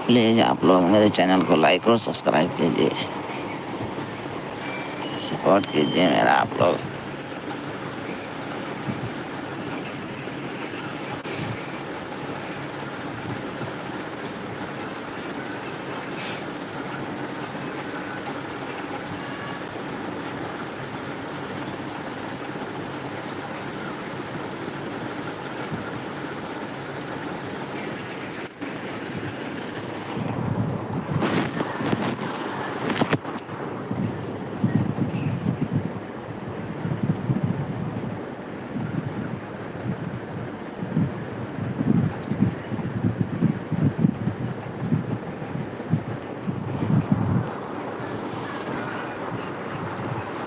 Please आप लोग मेरे चैनल को लाइक और सब्सक्राइब कीजिए, सपोर्ट कीजिए मेरा आप लोग।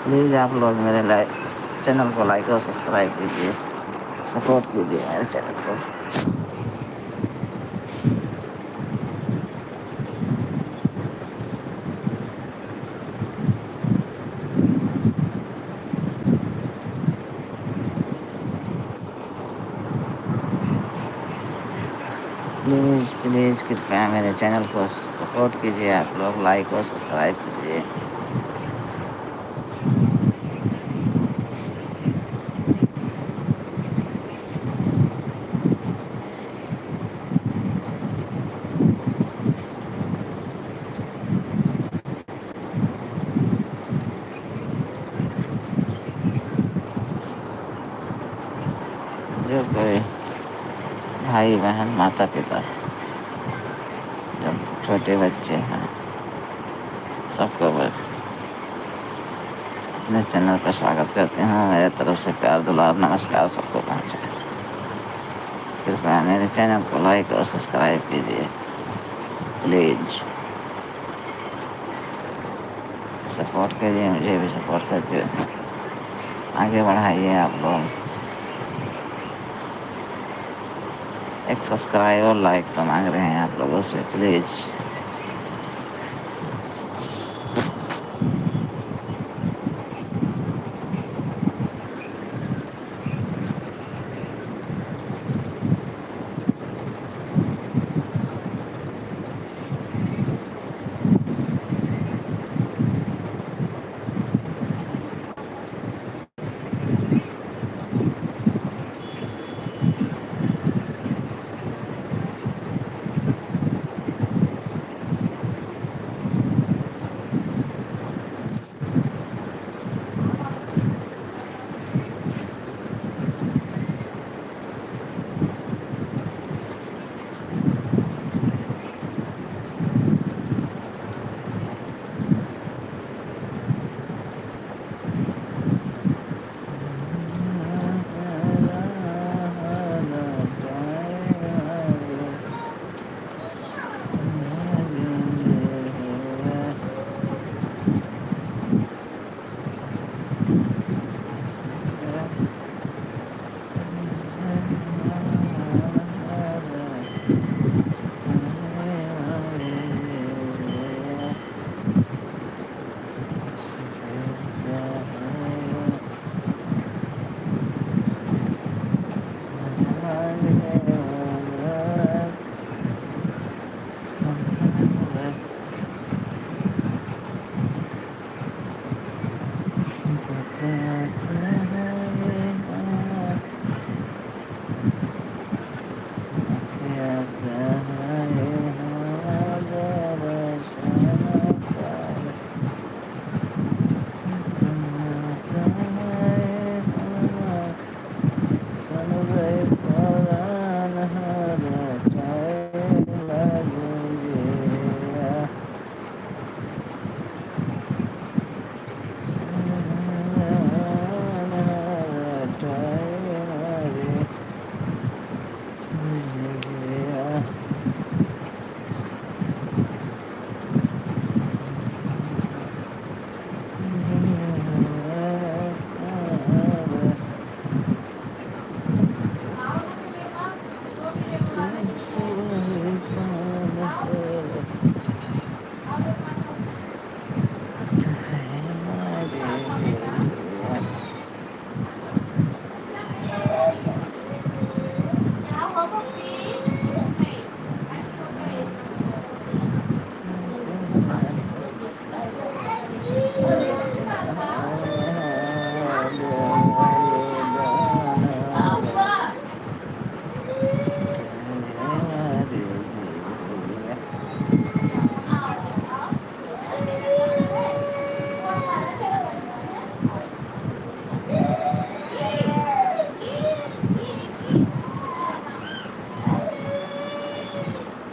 प्लीज़ आप लोग मेरे चैनल को लाइक और सब्सक्राइब कीजिए, सपोर्ट कीजिए मेरे चैनल को। प्लीज़ प्लीज़ कृपया मेरे चैनल को सपोर्ट कीजिए, आप लोग लाइक और सब्सक्राइब कीजिए। जो कोई भाई बहन माता पिता जो छोटे बच्चे हैं सबको अपने चैनल पर स्वागत करते हैं। मेरे तरफ से प्यार दुलार नमस्कार सबको पहुँचे। कृपया मेरे चैनल को लाइक और सब्सक्राइब कीजिए, प्लीज़ सपोर्ट कीजिए, मुझे भी सपोर्ट करके आगे बढ़ाइए। आप लोग एक सब्सक्राइब और लाइक तो मांग रहे हैं आप लोगों से, प्लीज़।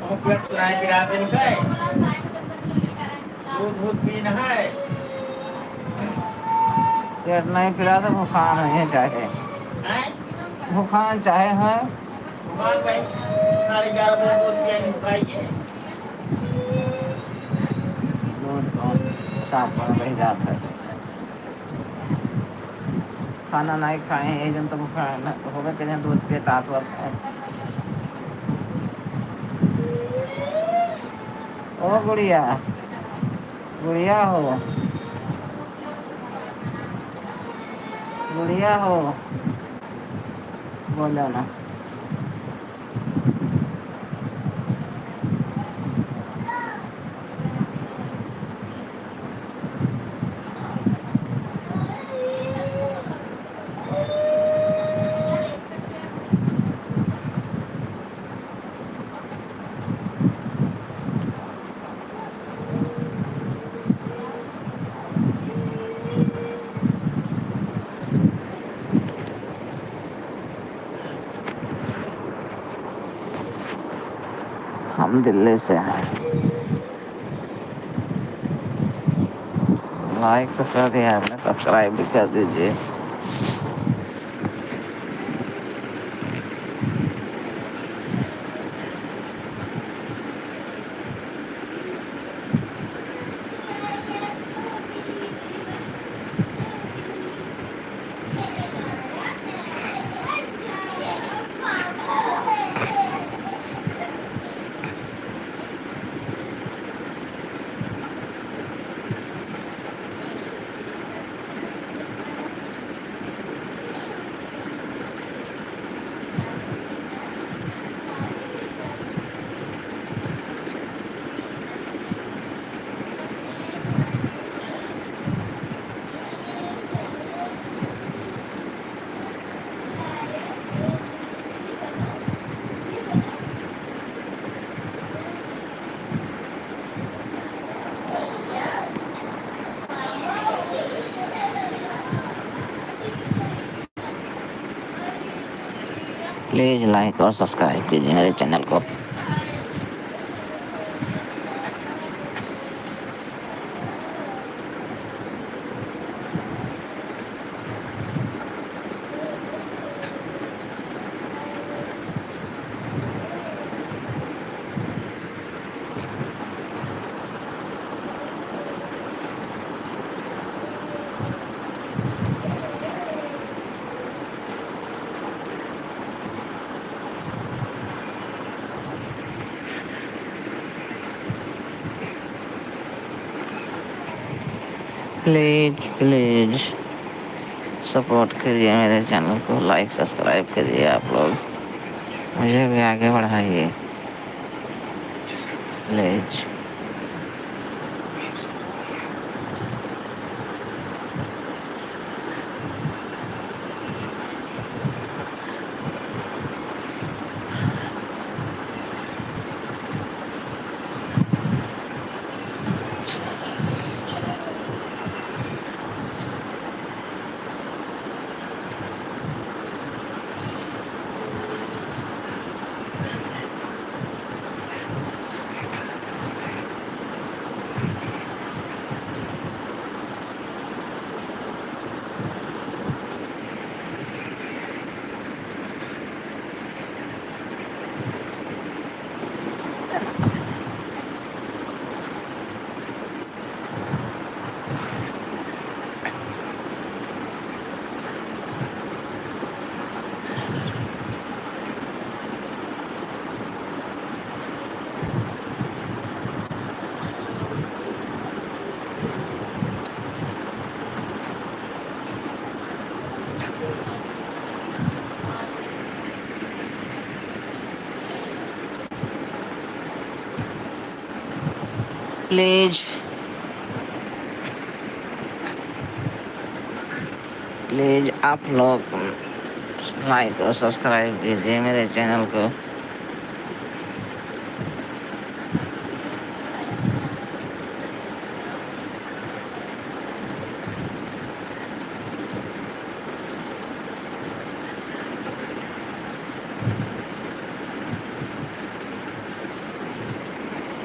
पेट सुनाई पिला दिन का दूध दूध पीन है। पेट नहीं पिला तो भूखान नहीं चाहे, भूखान चाहे है। दुकान भाई 11:30 बजे दूध पियेंगे खाइए। दूध कौन साफ बन रही जात है। खाना नहीं खाए ये जन तो भूखान होगा कि दूध पिए ताकत है। ओ गुड़िया, गुड़िया हो, गुड़िया हो, बोलो ना। हम दिल्ली से हैं। लाइक तो कर दिया आपने, सब्सक्राइब भी कर दीजिए। प्लीज़ लाइक और सब्सक्राइब कीजिए मेरे चैनल को। प्लीज़ सपोर्ट कीजिए मेरे चैनल को, लाइक सब्सक्राइब कीजिए आप लोग, मुझे भी आगे बढ़ाइए प्लीज़। प्लीज़ प्लीज़ आप लोग लाइक और सब्सक्राइब कीजिए मेरे चैनल को।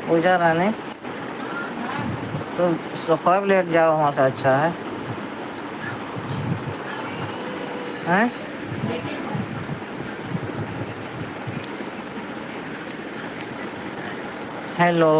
पूजा रानी, तो सोफा पे लेट जाओ, वहाँ से अच्छा है। हैं? हेलो।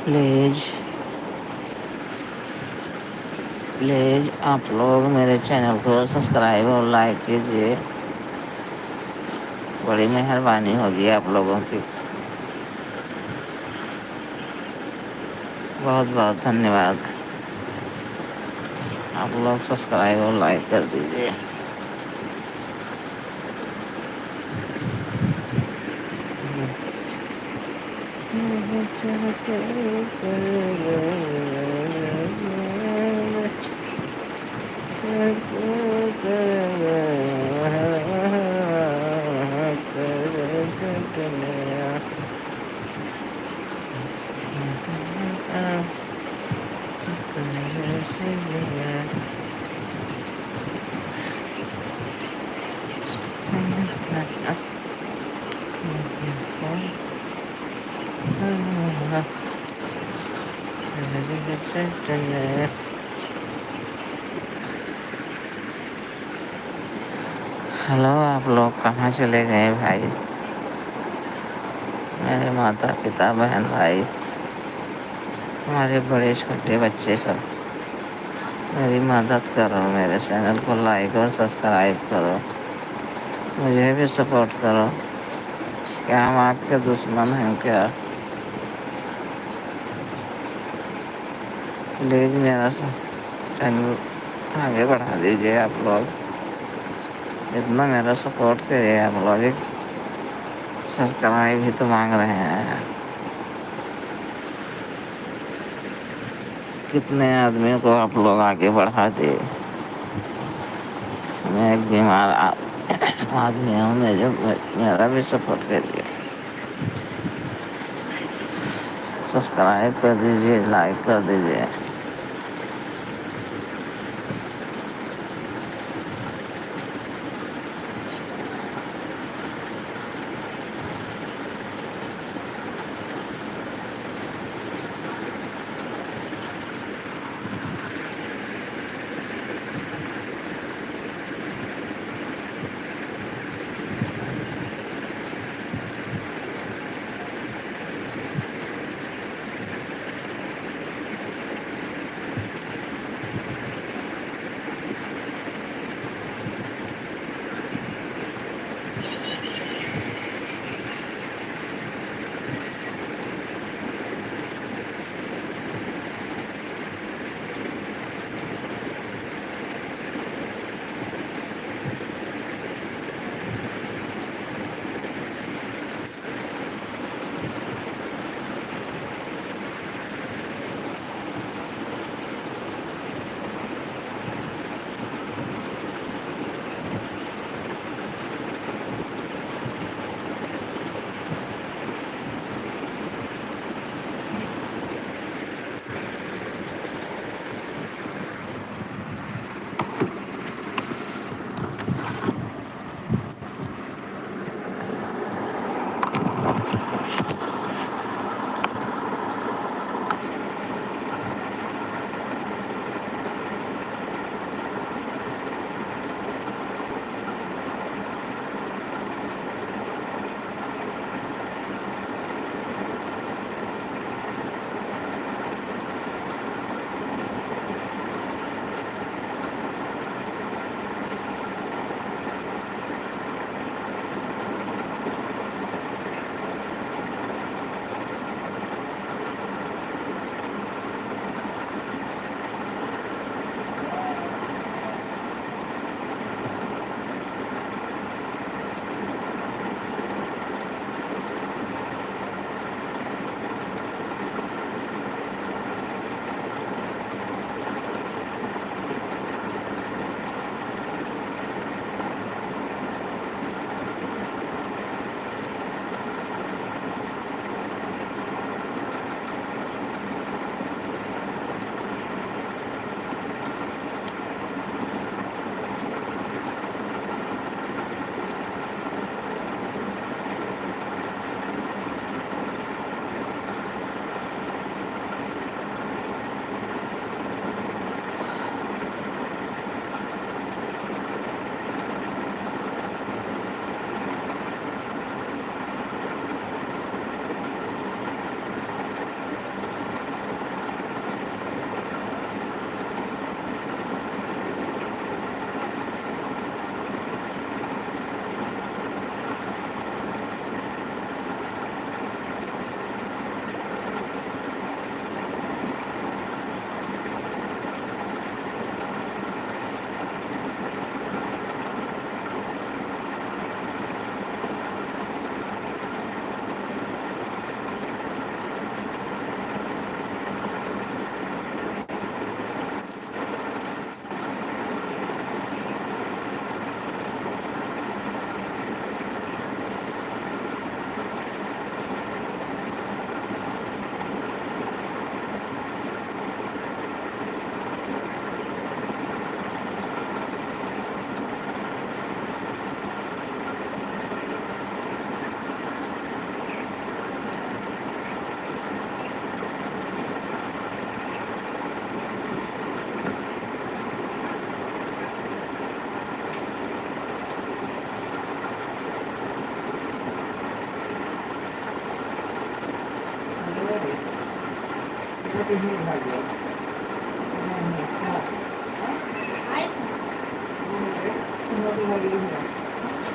प्लीज प्लीज आप लोग मेरे चैनल को सब्सक्राइब और लाइक कीजिए, बड़ी मेहरबानी होगी आप लोगों की। बहुत बहुत धन्यवाद। आप लोग सब्सक्राइब और लाइक कर दीजिए। हेलो, आप लोग कहाँ चले गए भाई? मेरे माता पिता बहन भाई हमारे बड़े छोटे बच्चे सब मेरी मदद करो, मेरे चैनल को लाइक और सब्सक्राइब करो, मुझे भी सपोर्ट करो। क्या हम आपके दुश्मन हैं क्या? प्लीज़ मेरा चैनल आगे बढ़ा दीजिए आप लोग। इतना मेरा सपोर्ट करिए आप लोग, एक सब्सक्राइब भी तो मांग रहे हैं। कितने आदमियों को आप लोग आगे बढ़ा दिए। मैं एक बीमार आदमी हूँ, मेरा भी सपोर्ट करिए, सब्सक्राइब कर दीजिए, लाइक कर दीजिए।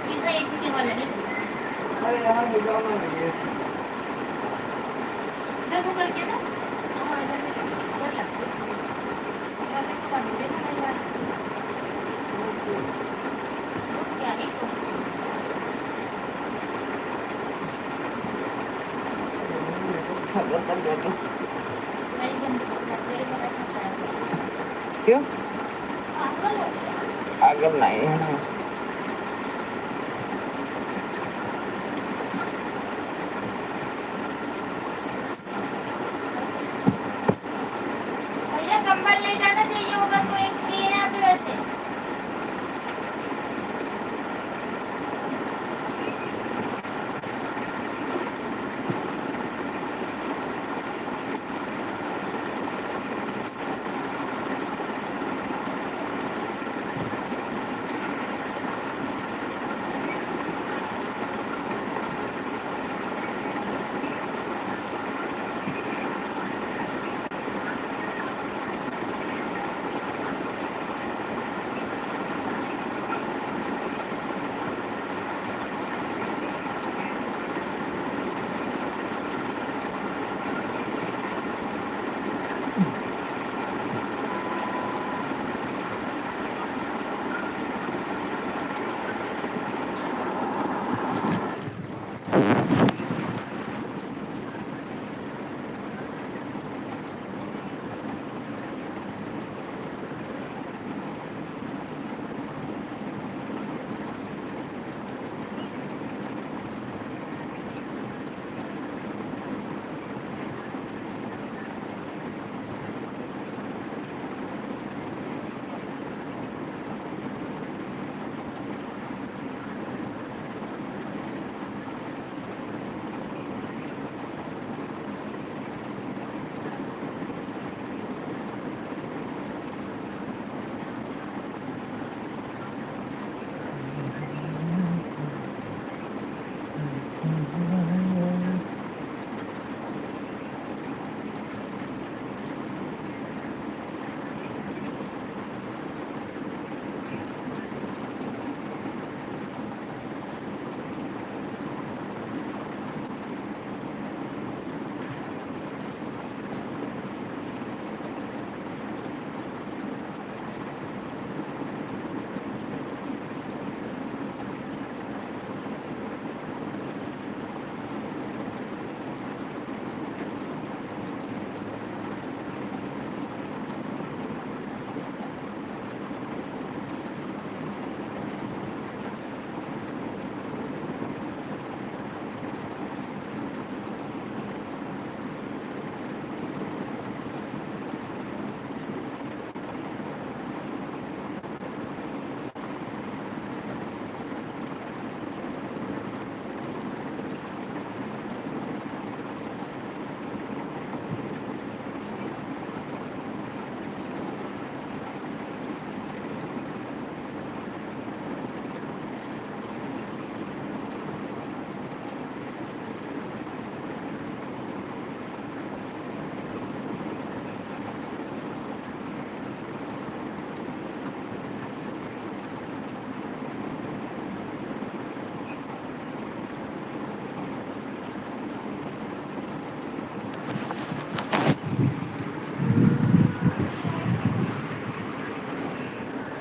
सीधा इसी के वाले नहीं इधर को करके ना हाँ इधर में इधर लगता है इधर में तो बंद है ना यार क्या ही नहीं बंद तेरे को नहीं पता है क्यों पागल हो गया आगे नहीं है भैया कंबल ले जाना चाहिए होगा तो एक फ्री है यहाँ पे वैसे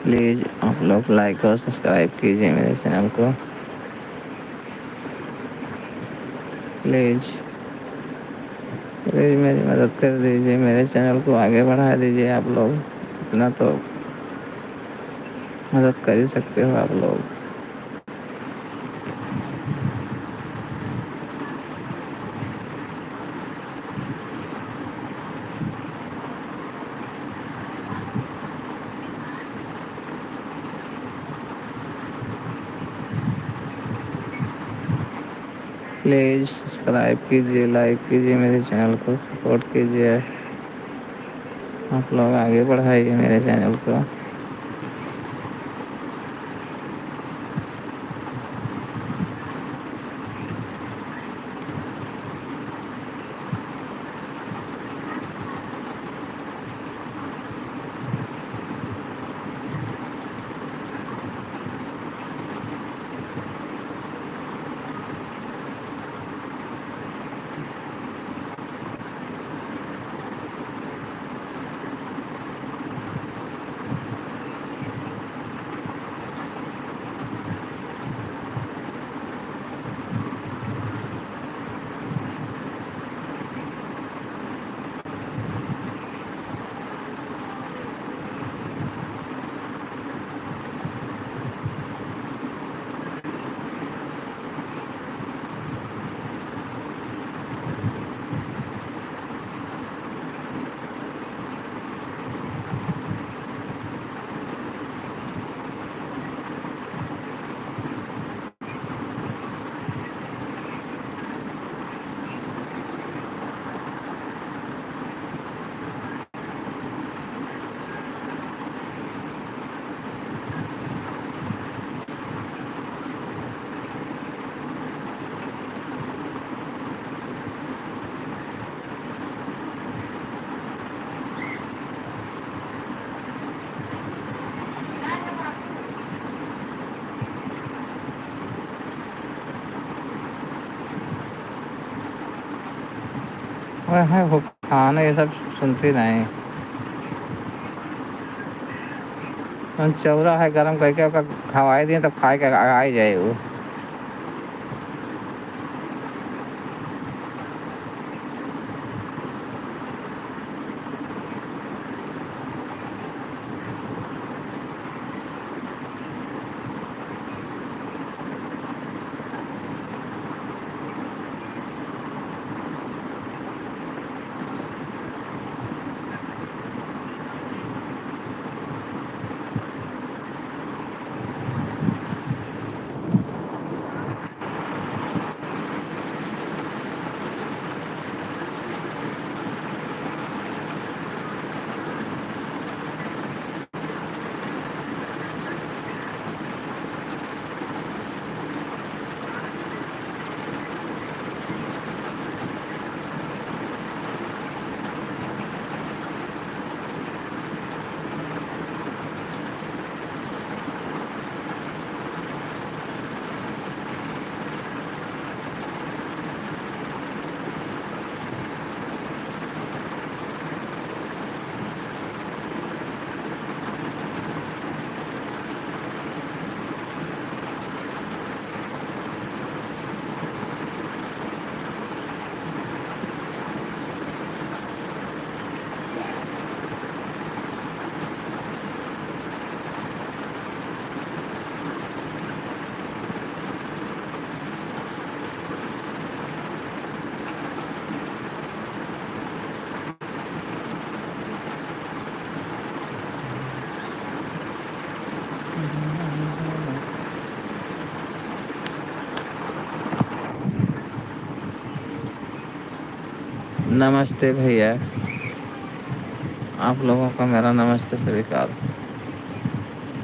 प्लीज़ आप लोग लाइक और सब्सक्राइब कीजिए मेरे चैनल को प्लीज़ प्लीज़ मेरी मदद कर दीजिए मेरे चैनल को आगे बढ़ा दीजिए आप लोग इतना तो मदद कर ही सकते हो आप लोग प्लीज़ सब्सक्राइब कीजिए लाइक कीजिए मेरे चैनल को सपोर्ट कीजिए आप लोग आगे बढ़ाइए मेरे चैनल को वह है वो खाना ये सब सुनती नहीं। चौरा है गरम करके ओका खवाई दिए तब खाए के आ ही जाए वो। नमस्ते भैया, आप लोगों का मेरा नमस्ते स्वीकार।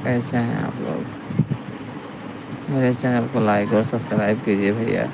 कैसे हैं आप लोग? मेरे चैनल को लाइक और सब्सक्राइब कीजिए भैया।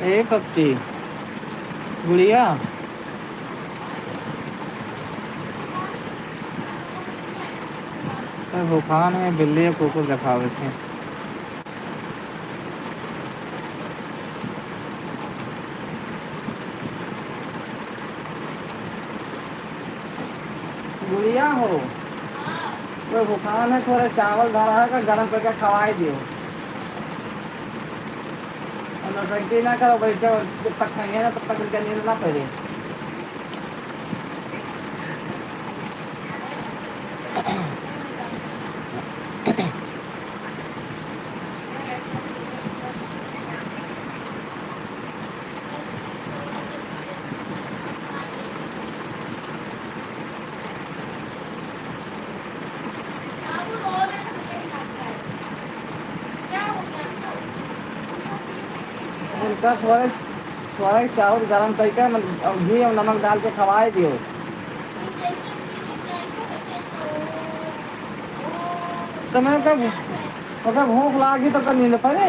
ए पप्पी गुड़िया, भूखान है बिल्ली कुकुर दिखावे थे। गुड़िया हो, वो भूखान है, थोड़े चावल धरा है गरम करके खवाई दियो। नौटंकी ना करो, बैठे जब तक खाएंगे ना तब तक उनका नींद ना पड़े। उनका थोड़े थोड़ा चावल गरम करके घी और नमक डाल के खवाए दियो। तो मैंने कहा भूख लागी तो नींद पड़े।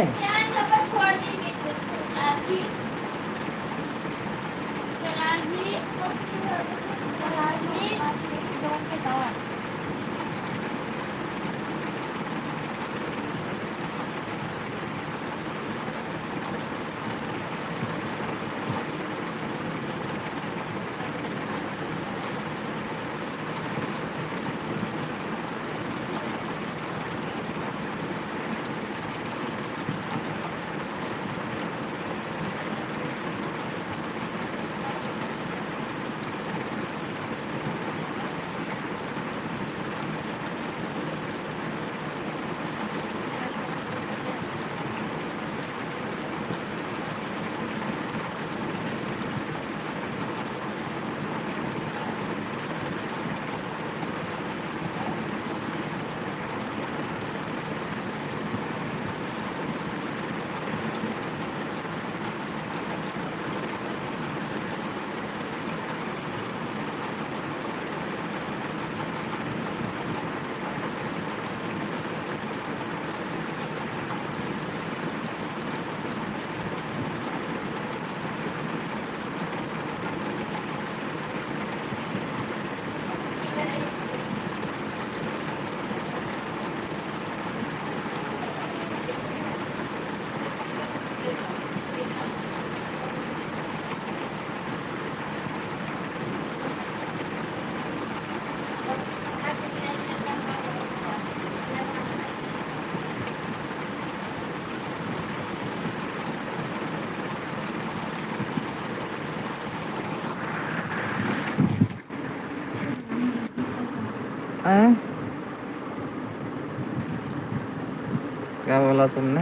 क्या बोला तुमने?